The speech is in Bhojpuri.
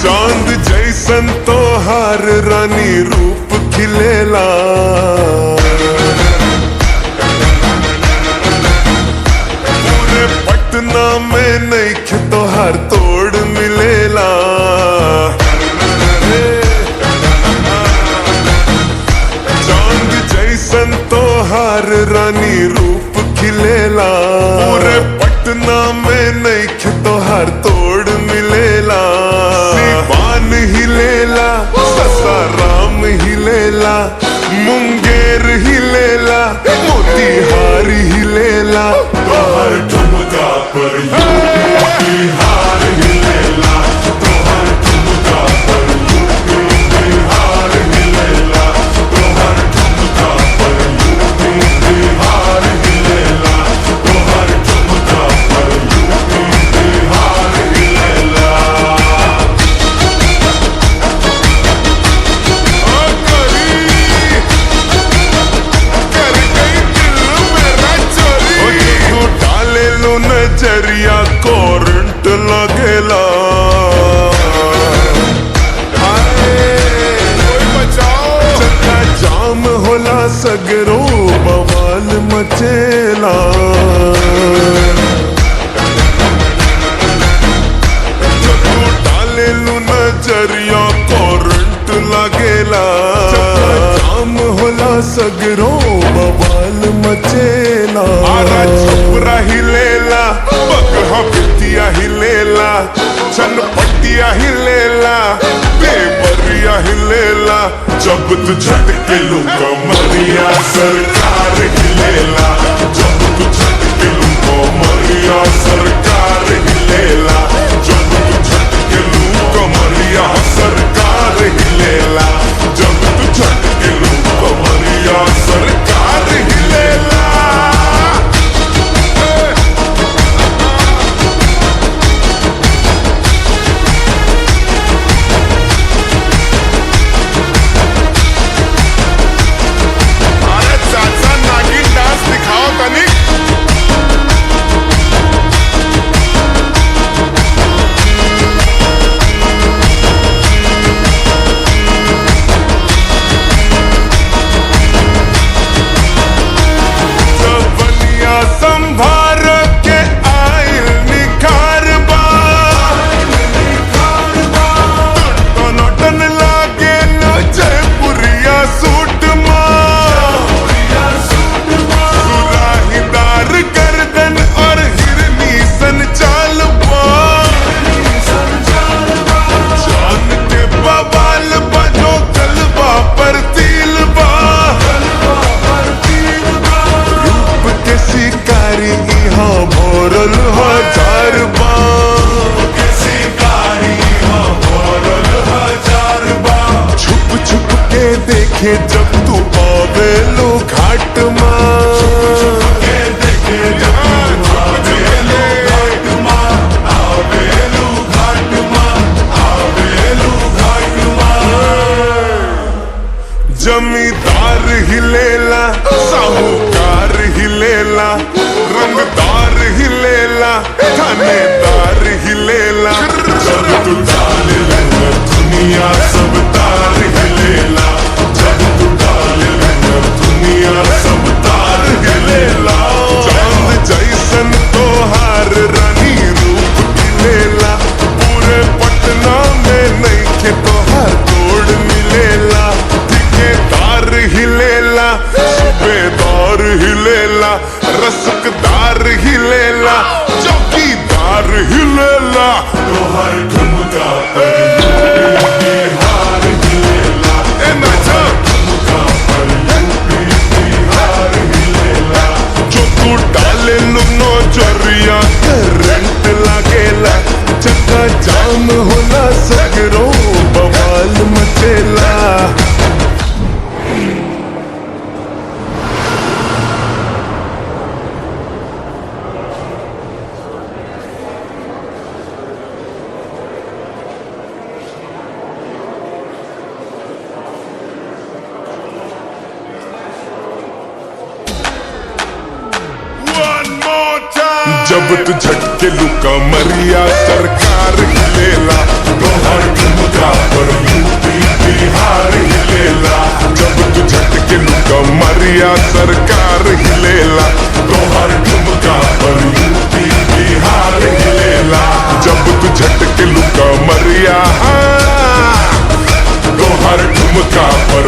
चांद जैसन तो हार रानी रूप खिलेला, पूरे पटना में नहीं तो हर तोड़ मिलेला। चांद जैसन तो हार रानी रूप खिलेला, पूरे पटना में नहीं तो हर तोड़ मिलेला। सिवान हिलेला, ससाराम हिलेला, मुंगेर हिलेला, मोतीहार हिलेला, तोहर ठुमका पर यूपी बिहार हिलेला, तोहर ठुमका पर यूपी बिहार हिलेला, तोहर ठुमका पर यूपी बिहार हिलेला, तोहर ठुमका पर यूपी बिहार हिलेला। नजरिया करंट लगेला, चक्का जाम होला सगरो बवाल मचेला। जब तू डाले लू नजरिया करंट लगेला, चक्का जाम होला सगरो बवाल मचेला। आरा छपरा हिलेला, बगहा बिटिया हिलेला, चनपटिया हिलेला, देवरिया हिलेला, जब तू झटके लू कमरिया सरकार हिलेला, जब तू झटके लू कमरिया सरकार हिलेला, जब तू झटके लू कमरिया सरकार हिलेला, जब तू झटके लू कमरिया सरकार हिलेला। देखे जब तू आवेलो घाट जमींदार हिलेला, साहूकार हिलेला, रंगदार हिलेला, थानेदार हिलेला, जब तू डाले दुनिया सब तार हिलेला, जब तू डाले दुनिया सब तार हिलेला। चांद जैसन तो हार रानी रूप खिलेला, पूरे पटना में नहीं के तो हर तोड़ मिलेला। ठेकेदार हिलेला, सूबेदार हिलेला, रसकदार हिलेला, चौकीदार हिलेला, तोहर ठुमका पर यूपी बिहार हिलेला, ठुमका पर यूपी बिहार हिलेला। जो तू डाले लू नजरिया करंट लगेला, चक्का जाम होला सगरो बवाल मचेला। जब तू झटके लू कमरिया सरकार हिलेला, तोहर सरकार हिलेला, तोहर ठुमका पर यूपी बिहार हिलेला। जब तू झटके लुका मरिया, तोहर ठुमका पर